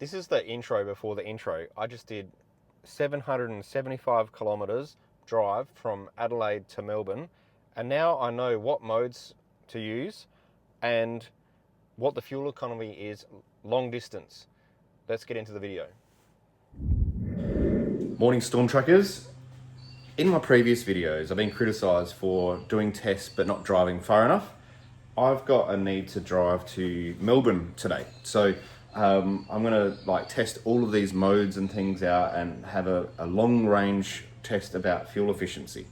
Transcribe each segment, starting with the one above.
This is the intro before the intro. I just did 775 kilometers drive from Adelaide to Melbourne, and now I know what modes to use and what the fuel economy is long distance. Let's get into the video. Morning Storm Trackers. In my previous videos, I've been criticised for doing tests but not driving far enough. I've got a need to drive to Melbourne today. So I'm gonna test all of these modes and things out and have a long range test about fuel efficiency.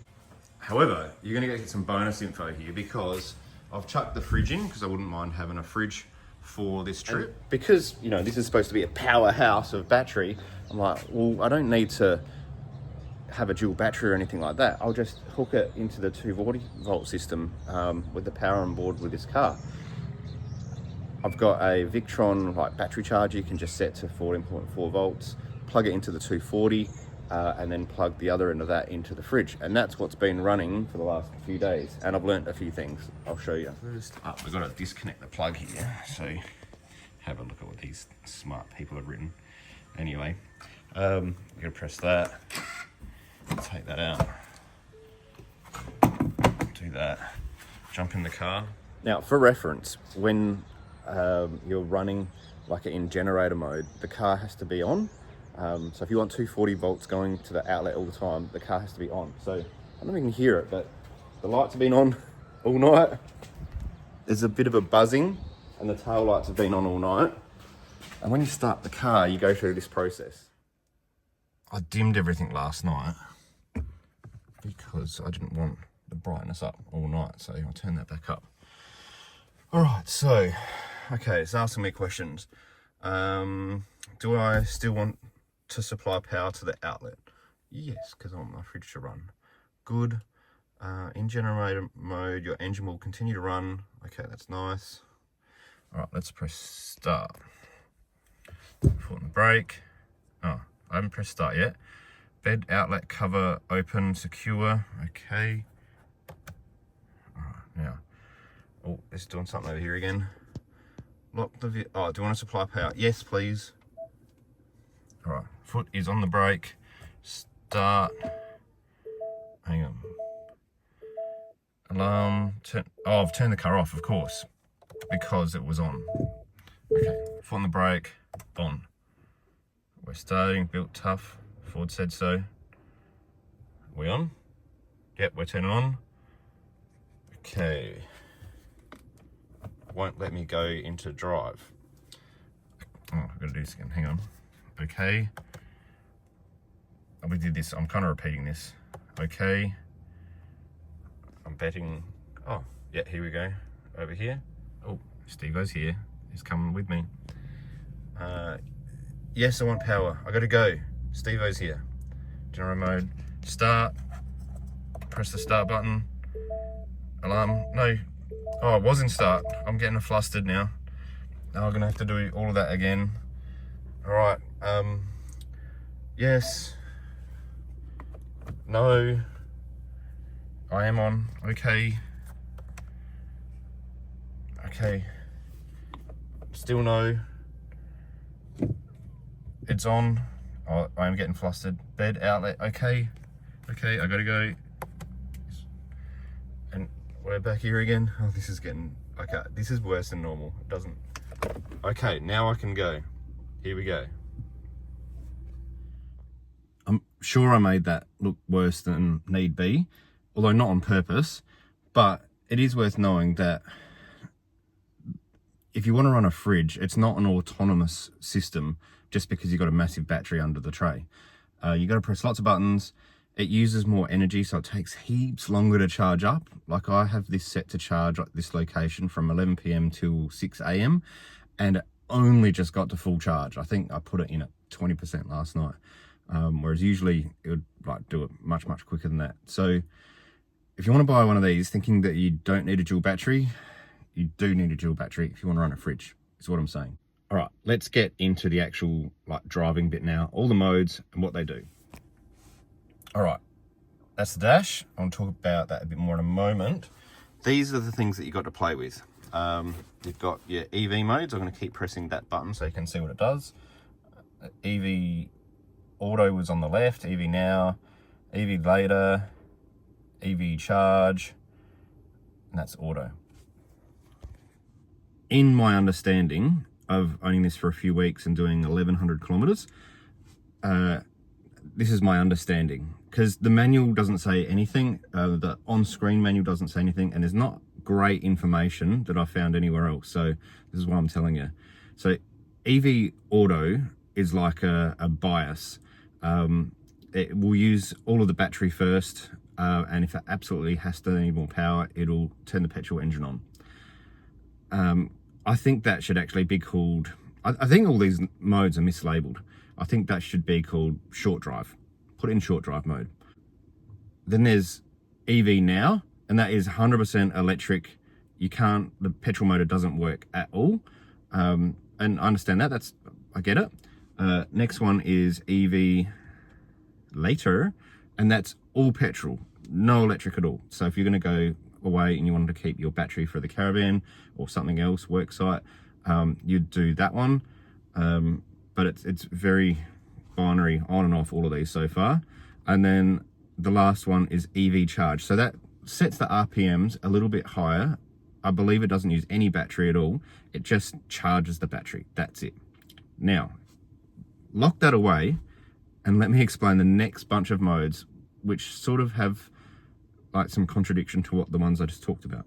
However, you're gonna get some bonus info here because I've chucked the fridge in because I wouldn't mind having a fridge for this trip. And because, you know, this is supposed to be a powerhouse of battery, I'm like, well, I don't need to have a dual battery or anything like that. I'll just hook it into the 240 volt system with the power on board with this car. I've got a Victron battery charger. You can just set to 14.4 volts, plug it into the 240, and then plug the other end of that into the fridge. And that's what's been running for the last few days. And I've learnt a few things. I'll show you. First up, we've got to disconnect the plug here. So have a look at what these smart people have written. Anyway, you're gonna press that. Take that out. Do that. Jump in the car. Now, for reference, when you're running in generator mode, the car has to be on. So if you want 240 volts going to the outlet all the time, the car has to be on. So I don't know if you can hear it, but the lights have been on all night. There's a bit of a buzzing and the tail lights have been on all night. And when you start the car, you go through this process. I dimmed everything last night because I didn't want the brightness up all night. So I'll turn that back up. All right, so, okay, it's asking me questions. Do I still want to supply power to the outlet? Yes, because I want my fridge to run. Good. In generator mode, your engine will continue to run. Okay, that's nice. All right, let's press start. Foot on the brake. Oh, I haven't pressed start yet. Bed outlet cover open, secure. Okay. All right, now. Oh, it's doing something over here again. Lock the oh, do you want to supply power? Yes, please. All right, foot is on the brake. Start. Hang on. Alarm. Oh, I've turned the car off, of course, because it was on. Okay, foot on the brake. On. We're starting. Built tough. Ford said so. Are we on? Yep, we're turning on. Okay. Won't let me go into drive. Oh, I've got to do this again. Hang on. Okay. Oh, we did this. I'm kind of repeating this. Okay. I'm betting. Oh, yeah, here we go. Over here. Oh, Steve-O's here. He's coming with me. Yes, I want power. I got to go. Steve-O's here. Generator mode. Start. Press the start button. Alarm. No. Oh, it was in start. I'm getting flustered now. Now I'm gonna have to do all of that again. All right. Yes. No. I am on. Okay. Okay. Still no. It's on. Oh, I am getting flustered. Bed outlet. Okay. Okay, I gotta go. And we're back here again. Oh, this is getting, okay, this is worse than normal. It doesn't, okay, now I can go. Here we go. I'm sure I made that look worse than need be, although not on purpose, but it is worth knowing that if you want to run a fridge, it's not an autonomous system just because you've got a massive battery under the tray. You got to press lots of buttons. It uses more energy, so it takes heaps longer to charge up. Like I have this set to charge at this location from 11 p.m. till 6 a.m. and it only just got to full charge. I think I put it in at 20% last night, whereas usually it would do it much, much quicker than that. So if you want to buy one of these thinking that you don't need a dual battery, you do need a dual battery if you want to run a fridge, is what I'm saying. All right, let's get into the actual driving bit now, all the modes and what they do. All right, that's the dash. I'll talk about that a bit more in a moment. These are the things that you've got to play with. You've got your EV modes. I'm going to keep pressing that button so you can see what it does. EV Auto was on the left, EV Now, EV Later, EV Charge, and that's Auto. In my understanding of owning this for a few weeks and doing 1,100 kilometers, this is my understanding, because the manual doesn't say anything, the on-screen manual doesn't say anything, and there's not great information that I found anywhere else. So this is what I'm telling you. So EV Auto is like a bias. It will use all of the battery first, and if it absolutely has to need more power, it'll turn the petrol engine on. I think that should actually be called, I think all these modes are mislabeled. I think that should be called short drive. Put it in short drive mode. Then there's EV Now, and that is 100% electric. The petrol motor doesn't work at all. And I understand that, I get it. Next one is EV Later, and that's all petrol, no electric at all. So if you're gonna go away and you wanted to keep your battery for the caravan or something else, work site, you'd do that one. But it's very binary, on and off, all of these so far. And then the last one is EV Charge. So that sets the RPMs a little bit higher. I believe it doesn't use any battery at all. It just charges the battery, that's it. Now, lock that away and let me explain the next bunch of modes, which sort of have like some contradiction to what the ones I just talked about.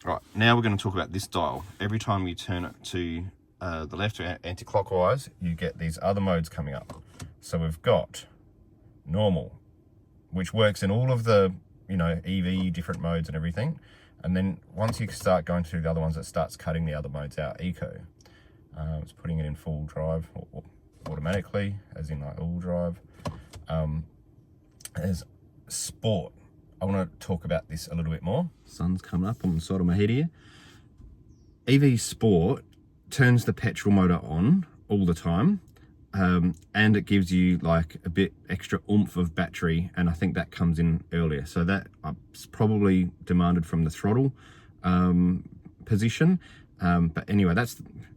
All right, now we're going to talk about this dial. Every time you turn it to the left or anti-clockwise, you get these other modes coming up. So we've got normal, which works in all of the, EV different modes and everything. And then once you start going through the other ones, it starts cutting the other modes out. Eco, it's putting it in full drive or automatically, as in like all drive. There's sport. I want to talk about this a little bit more. Sun's coming up on the side of my head here. EV Sport turns the petrol motor on all the time, and it gives you like a bit extra oomph of battery, and I think that comes in earlier. So that's probably demanded from the throttle position. But anyway,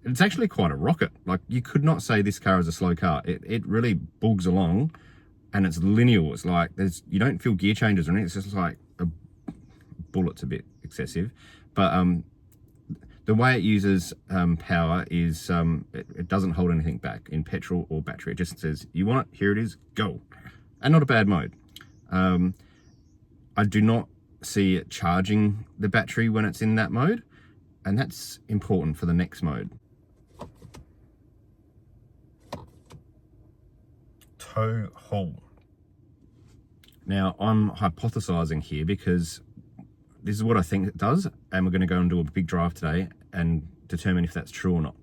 it's actually quite a rocket. Like, you could not say this car is a slow car. It really boogs along, and it's linear. It's like you don't feel gear changes or anything. It's just like a bullet's a bit excessive, but the way it uses power is it doesn't hold anything back in petrol or battery. It just says, you want it, here it is, go. And not a bad mode. I do not see it charging the battery when it's in that mode, and that's important for the next mode. Tow haul. Now, I'm hypothesizing here because this is what I think it does, and we're going to go and do a big drive today and determine if that's true or not.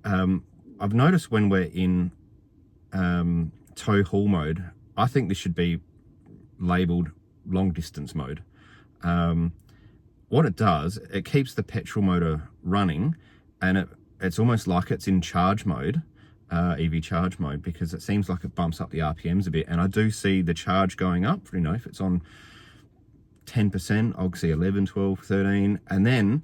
I've noticed when we're in tow haul mode, I think this should be labeled long distance mode. What it does, it keeps the petrol motor running, and it's almost like it's in charge mode, EV charge mode, because it seems like it bumps up the RPMs a bit. And I do see the charge going up, if it's on 10%, I'll see 11, 12, 13, and then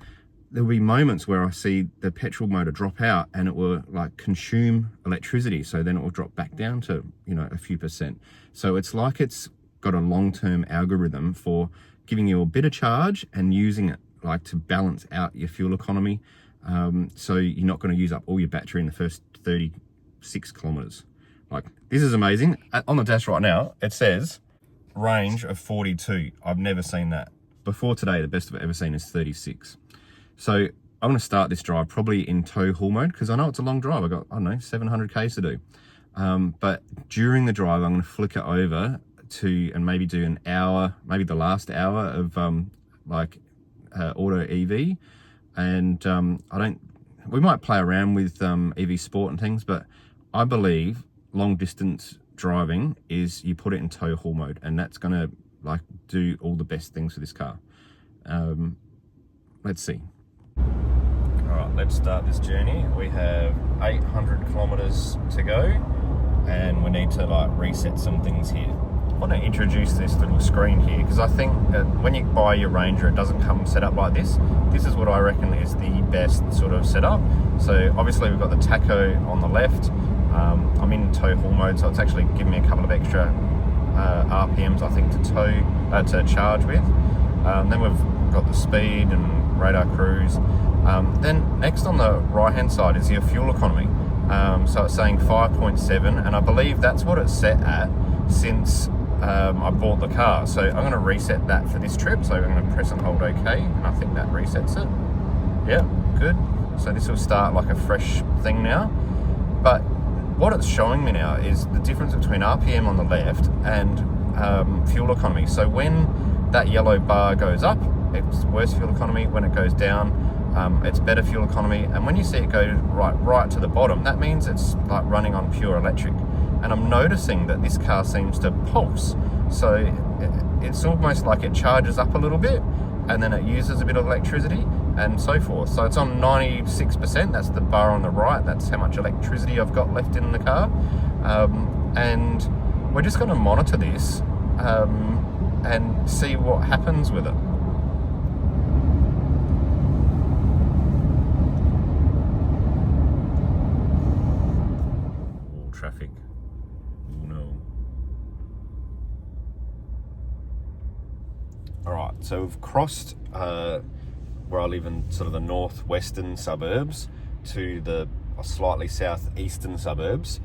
there'll be moments where I see the petrol motor drop out and it will like consume electricity. So then it will drop back down to, a few percent. So it's like it's got a long-term algorithm for giving you a bit of charge and using it like to balance out your fuel economy. So you're not going to use up all your battery in the first 36 kilometers. Like, this is amazing. On the dash right now, it says range of 42. I've never seen that. Before today, the best I've ever seen is 36. So I'm going to start this drive probably in tow haul mode, because I know it's a long drive. I've got, 700 Ks to do. But during the drive, I'm going to flick it over to, and maybe do an hour, maybe the last hour of auto EV. And we might play around with EV Sport and things, but I believe long distance driving is you put it in tow haul mode, and that's going to do all the best things for this car. Let's see. All right, let's start this journey. We have 800 kilometers to go, and we need to reset some things here. I want to introduce this little screen here because I think that when you buy your Ranger, it doesn't come set up like this. This is what I reckon is the best sort of setup. So obviously we've got the tacho on the left. I'm in tow haul mode, so it's actually giving me a couple of extra RPMs, I think, to charge with. Then we've got the speed and radar cruise. Then next on the right hand side is your fuel economy. So it's saying 5.7, and I believe that's what it's set at since I bought the car. So I'm going to reset that for this trip. So I'm going to press and hold OK, and I think that resets it. Yeah, good. So this will start like a fresh thing now. But what it's showing me now is the difference between RPM on the left and fuel economy. So when that yellow bar goes up, it's worse fuel economy. When it goes down, it's better fuel economy. And when you see it go right to the bottom, that means it's like running on pure electric. And I'm noticing that this car seems to pulse. So it's almost like it charges up a little bit and then it uses a bit of electricity and so forth. So it's on 96%, that's the bar on the right, that's how much electricity I've got left in the car. And we're just going to monitor this and see what happens with it. Oh, traffic. Oh no. Alright, so we've crossed where I live in sort of the northwestern suburbs to the slightly southeastern suburbs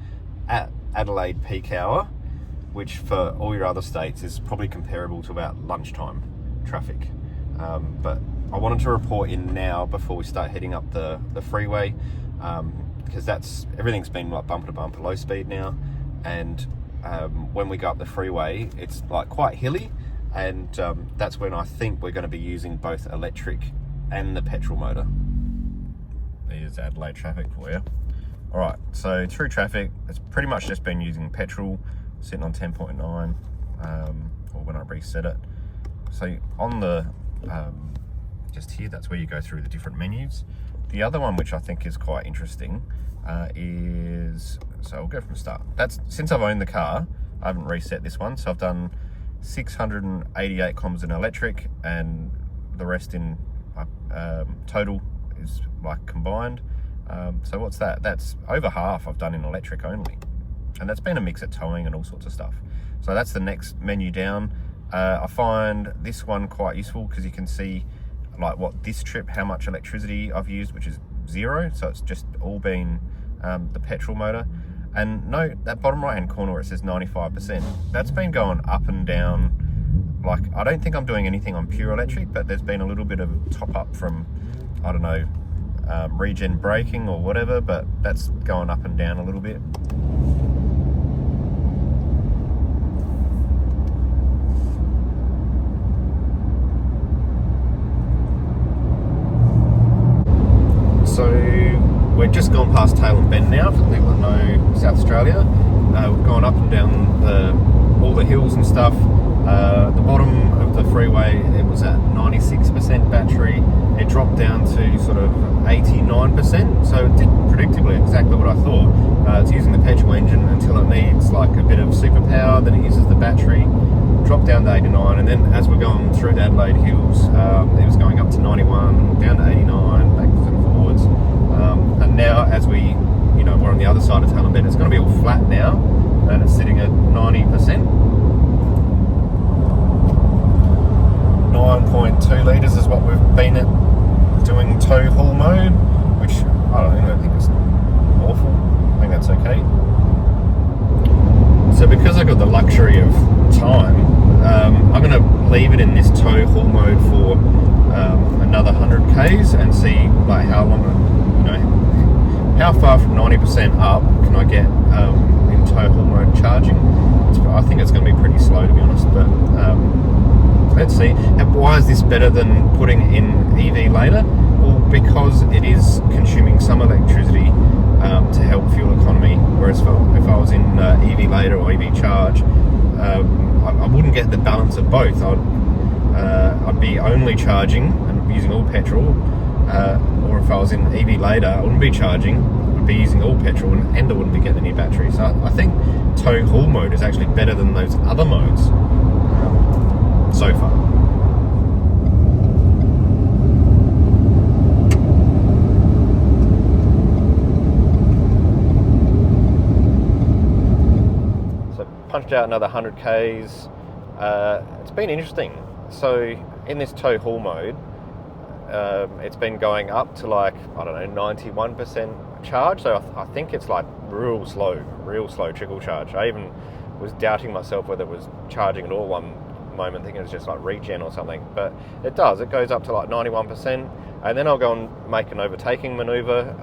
at Adelaide peak hour, which for all your other states is probably comparable to about lunchtime traffic. But I wanted to report in now before we start heading up the freeway, because everything's been like bumper to bumper, low speed now, and when we go up the freeway, it's like quite hilly, and that's when I think we're going to be using both electric and the petrol motor. There's Adelaide traffic for you. All right, so through traffic, it's pretty much just been using petrol, sitting on 10.9, or when I reset it. So on the, just here, that's where you go through the different menus. The other one, which I think is quite interesting, is, so I'll go from the start. That's, since I've owned the car, I haven't reset this one, so I've done 688 kilometers in electric, and the rest in total is like combined. So what's that? That's over half I've done in electric only. And that's been a mix of towing and all sorts of stuff. So that's the next menu down. I find this one quite useful because you can see like what this trip, how much electricity I've used, which is 0. So it's just all been the petrol motor. And no, that bottom right hand corner where it says 95%, that's been going up and down. Like, I don't think I'm doing anything on pure electric, but there's been a little bit of top up from, I don't know, regen braking or whatever, but that's going up and down a little bit. So we're just gone past Tailem Bend now, for people that know South Australia. We've gone up and down all the hills and stuff. The bottom of the freeway, it was at 96% battery. It dropped down to sort of 89%, so it did predictably exactly what I thought. It's using the petrol engine until it needs like a bit of superpower, then it uses the battery, dropped down to 89, and then as we're going through the Adelaide hills, it was going up to 91, down to 89, backwards and forwards. And now as we're on the other side of Tailem Bend, it's going to be all flat now, and it's sitting at 90%. 9.2 litres is what we've been at doing tow haul mode, which I don't think it's awful. I think that's okay. So because I got the luxury of time, I'm going to leave it in this tow haul mode for another 100 k's and see like how long, how far from 90% up can I get in tow haul mode charging. I think it's going to be pretty slow, to be honest, but let's see. And why is this better than putting in EV later? Well, because it is consuming some electricity to help fuel economy, whereas if I was in EV later or EV charge, I wouldn't get the balance of both. I'd be only charging and using all petrol, or if I was in EV later, I wouldn't be charging, I'd be using all petrol and I wouldn't be getting any battery. So I think tow haul mode is actually better than those other modes so far. So punched out another 100 Ks. It's been interesting. So in this tow haul mode, it's been going up to like, I don't know, 91% charge. So I think it's like real slow trickle charge. I even was doubting myself whether it was charging at all one moment, thinking it was just like regen or something. But it does. It goes up to like 91%, and then I'll go and make an overtaking maneuver,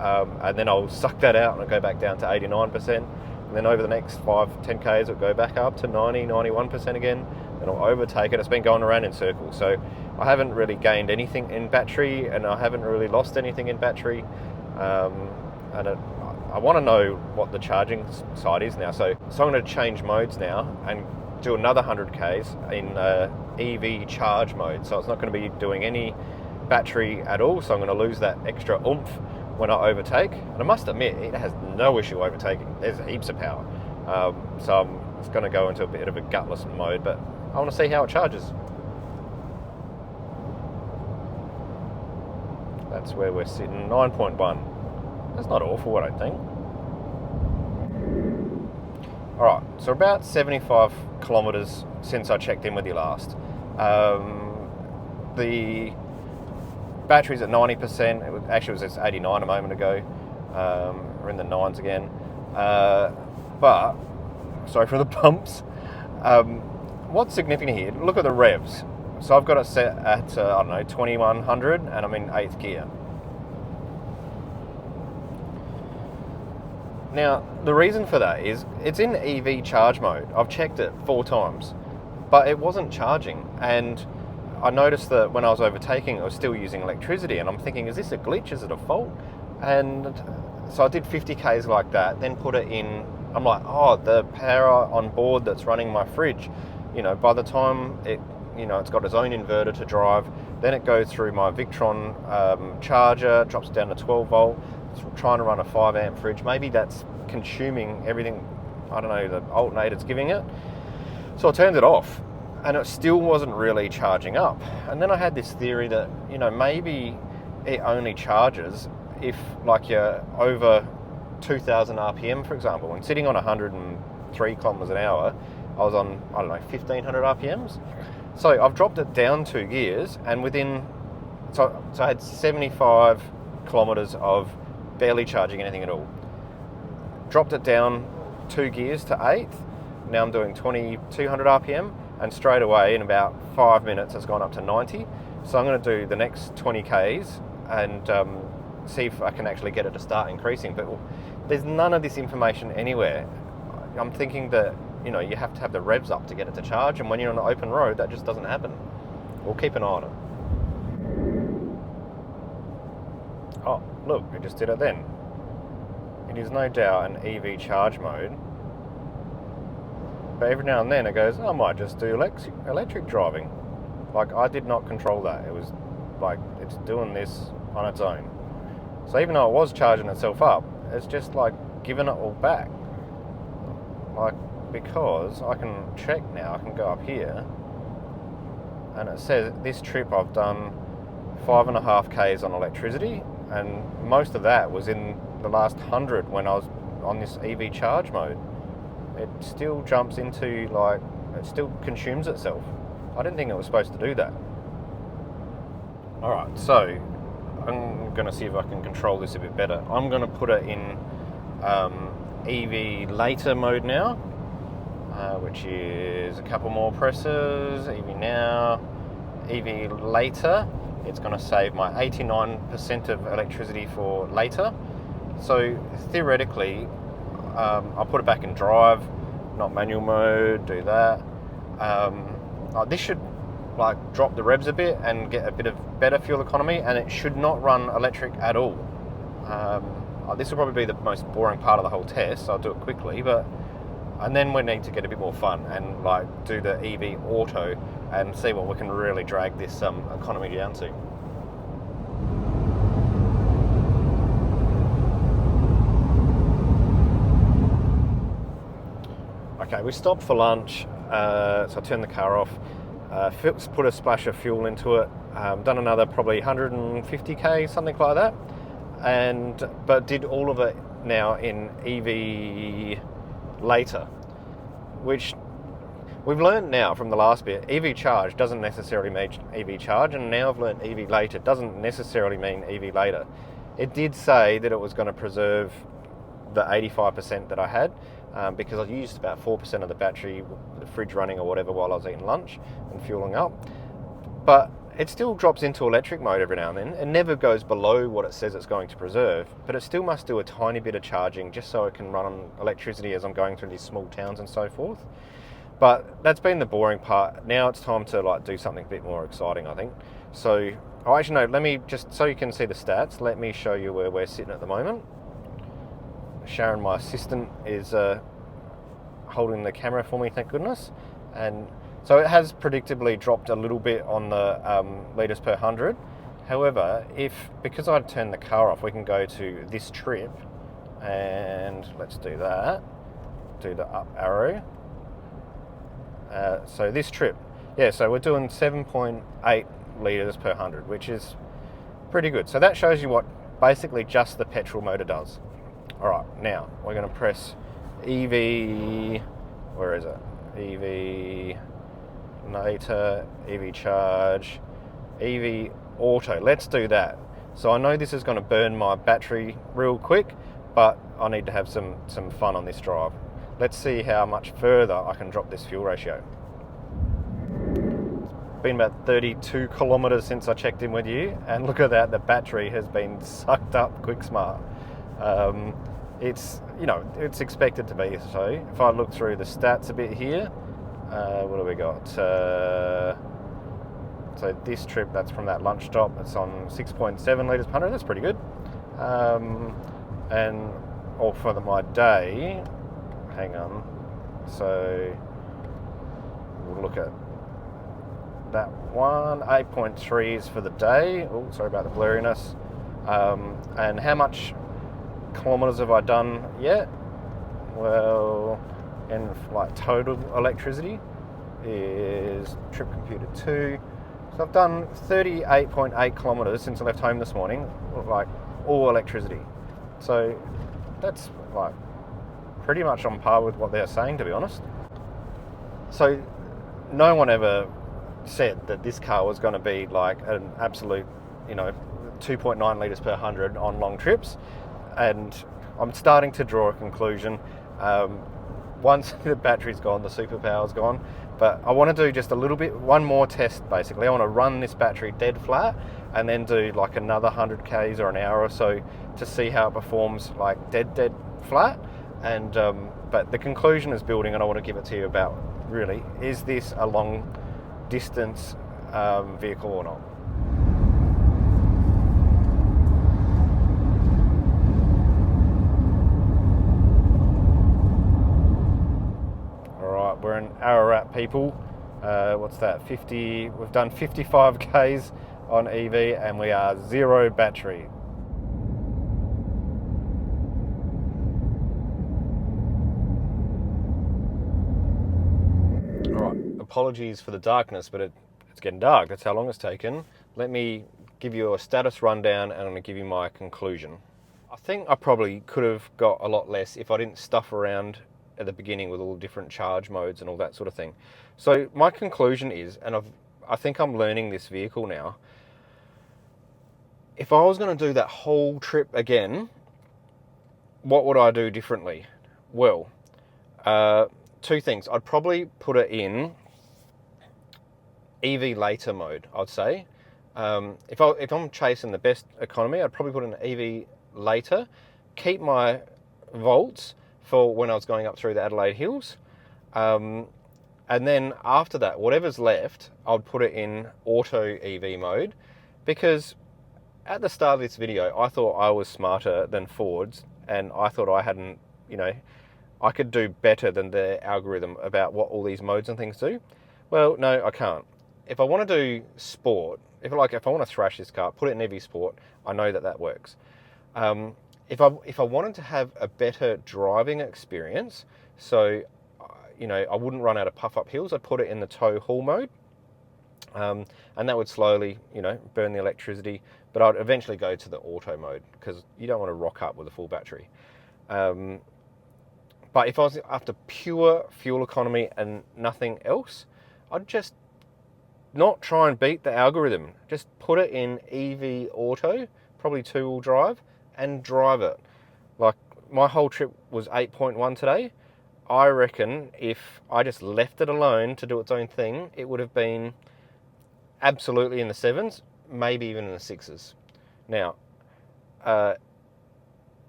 and then I'll suck that out and I'll go back down to 89%. And then over the next 5-10 Ks, it'll go back up to 91% again. Then I'll overtake it. It's been going around in circles. So I haven't really gained anything in battery, and I haven't really lost anything in battery. And I want to know what the charging side is now. So I'm going to change modes now and do another 100 Ks in EV charge mode. So it's not going to be doing any battery at all. So I'm going to lose that extra oomph when I overtake. And I must admit, it has no issue overtaking. There's heaps of power. So I'm just going to go into a bit of a gutless mode, but I want to see how it charges. That's where we're sitting, 9.1. That's not awful, I don't think. Alright, so about 75 kilometres since I checked in with you last. The battery's at 90%. Actually, it was at 89 a moment ago. We're in the 9s again. But, sorry for the bumps. What's significant here, look at the revs. So I've got it set at, I don't know, 2100, and I'm in 8th gear. Now, the reason for that is it's in EV charge mode. I've checked it 4 times, but it wasn't charging. And I noticed that when I was overtaking, it was still using electricity. And I'm thinking, is this a glitch? Is it a fault? And so I did 50 Ks like that, then put it in. I'm like, oh, the power on board that's running my fridge, you know, by the time it, you know, it's got its own inverter to drive, then it goes through my Victron charger, drops down to 12 volt. It's trying to run a 5 amp fridge. Maybe that's consuming everything, I don't know, the alternator's giving it. So I turned it off, and it still wasn't really charging up. And then I had this theory that, you know, maybe it only charges if, like, you're over 2,000 RPM, for example. And sitting on 103 kilometers an hour, I was on, I don't know, 1,500 RPMs. So I've dropped it down 2 gears, and within, so I had 75 kilometers of barely charging anything at all. Dropped it down 2 gears to 8th. Now I'm doing 2,200 RPM, and straight away in about 5 minutes it's gone up to 90. So I'm going to do the next 20 Ks and see if I can actually get it to start increasing. But there's none of this information anywhere. I'm thinking that, you know, you have to have the revs up to get it to charge, and when you're on an open road, that just doesn't happen. We'll keep an eye on it. Oh, look, it just did it then. It is no doubt an EV charge mode. But every now and then it goes, I might just do electric driving. Like, I did not control that. It was like, it's doing this on its own. So even though it was charging itself up, it's just like giving it all back. Like, because I can check now, I can go up here, and it says this trip I've done 5.5 Ks on electricity, and most of that was in the last 100 when I was on this EV charge mode. It still jumps into, like, it still consumes itself. I didn't think it was supposed to do that. Alright, so I'm going to see if I can control this a bit better. I'm going to put it in EV later mode now, which is a couple more presses. EV now, EV later. It's going to save my 89% of electricity for later. So theoretically, I'll put it back in drive, not manual mode, do that. This should, like, drop the revs a bit and get a bit of better fuel economy, and it should not run electric at all. This will probably be the most boring part of the whole test, so I'll do it quickly, and then we need to get a bit more fun and, like, do the EV auto and see what we can really drag this economy down to. Okay, we stopped for lunch, so I turned the car off, put a splash of fuel into it, done another probably 150k, something like that, but did all of it now in EV later, which we've learned now from the last bit. EV charge doesn't necessarily mean EV charge, and now I've learned EV later doesn't necessarily mean EV later. It did say that it was going to preserve the 85% that I had, because I used about 4% of the battery, the fridge running or whatever, while I was eating lunch and fueling up. But it still drops into electric mode every now and then. It never goes below what it says it's going to preserve, but it still must do a tiny bit of charging just so it can run on electricity as I'm going through these small towns and so forth. But that's been the boring part. Now it's time to do something a bit more exciting, I think. So, actually no, let me just, so you can see the stats, let me show you where we're sitting at the moment. Sharon, my assistant, is holding the camera for me, thank goodness. And so it has predictably dropped a little bit on the litres per 100. However, because I'd turned the car off, we can go to this trip, and let's do that. Do the up arrow. So this trip, so we're doing 7.8 litres per 100, which is pretty good. So that shows you what basically just the petrol motor does. All right, now we're going to press EV, where is it? EV later, EV charge, EV auto. Let's do that. So I know this is going to burn my battery real quick, but I need to have some fun on this drive. Let's see how much further I can drop this fuel ratio. It's been about 32 kilometres since I checked in with you, and look at that, the battery has been sucked up quick smart. It's expected to be so. If I look through the stats a bit here, what do we got? So this trip, that's from that lunch stop, it's on 6.7 litres per 100, that's pretty good. My day, hang on, so we'll look at that one, 8.3 is for the day. Oh, sorry about the blurriness. And how much kilometres have I done yet? Well, in total electricity is trip computer 2. So I've done 38.8 kilometres since I left home this morning, all electricity. So that's pretty much on par with what they're saying, to be honest. So no one ever said that this car was going to be an absolute, 2.9 litres per 100 on long trips. And I'm starting to draw a conclusion. Once the battery's gone, the superpower's gone. But I want to do just one more test, basically. I want to run this battery dead flat and then do another 100 Ks or an hour or so to see how it performs dead flat. And but the conclusion is building, and I want to give it to you about, really, is this a long distance vehicle or not? We're in Ararat, people. What's that? 50. We've done 55 Ks on EV, and we are zero battery. All right. Apologies for the darkness, but it's getting dark. That's how long it's taken. Let me give you a status rundown, and I'm going to give you my conclusion. I think I probably could have got a lot less if I didn't stuff around at the beginning with all the different charge modes and all that sort of thing. So my conclusion is, and I think I'm learning this vehicle now, if I was going to do that whole trip again, what would I do differently? Well, two things. I'd probably put it in EV later mode, I'd say. If I'm chasing the best economy, I'd probably put in EV later, keep my volts for when I was going up through the Adelaide hills. And then after that, whatever's left, I'd put it in auto EV mode, because at the start of this video, I thought I was smarter than Ford's, and I thought I hadn't, I could do better than their algorithm about what all these modes and things do. Well, no, I can't. If I want to do sport, if I want to thrash this car, put it in EV sport, I know that works. If I wanted to have a better driving experience, so you know, I wouldn't run out of puff up hills. I'd put it in the tow haul mode. And that would slowly, you know, burn the electricity. But I'd eventually go to the auto mode because you don't want to rock up with a full battery. But if I was after pure fuel economy and nothing else, I'd just not try and beat the algorithm. Just put it in EV auto, probably 2-wheel drive, and drive it. Like, my whole trip was 8.1 today. I reckon if I just left it alone to do its own thing, it would have been absolutely in the 7s, maybe even in the 6s. Now,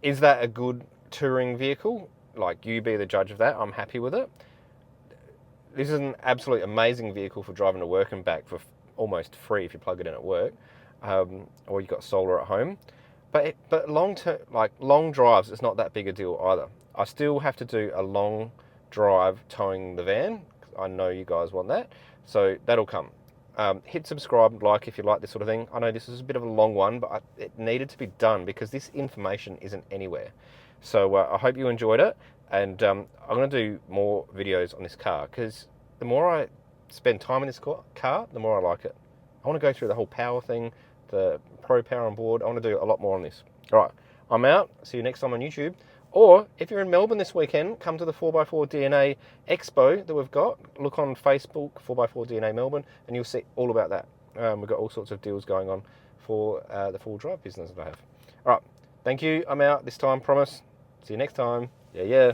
is that a good touring vehicle? Like, you be the judge of that. I'm happy with it. This is an absolutely amazing vehicle for driving to work and back for almost free if you plug it in at work, or you've got solar at home. But long drives, it's not that big a deal either. I still have to do a long drive towing the van. I know you guys want that, so that'll come. Hit subscribe and like if you like this sort of thing. I know this is a bit of a long one, but it needed to be done because this information isn't anywhere. So I hope you enjoyed it, and I'm going to do more videos on this car because the more I spend time in this car, the more I like it. I want to go through the whole power thing, the Pro Power on board. I want to do a lot more on this. All right, I'm out. See you next time on YouTube. Or if you're in Melbourne this weekend, come to the 4x4 DNA Expo that we've got. Look on Facebook, 4x4 DNA Melbourne, and you'll see all about that. We've got all sorts of deals going on for the full drive business that I have. All right, thank you. I'm out this time, promise. See you next time. Yeah.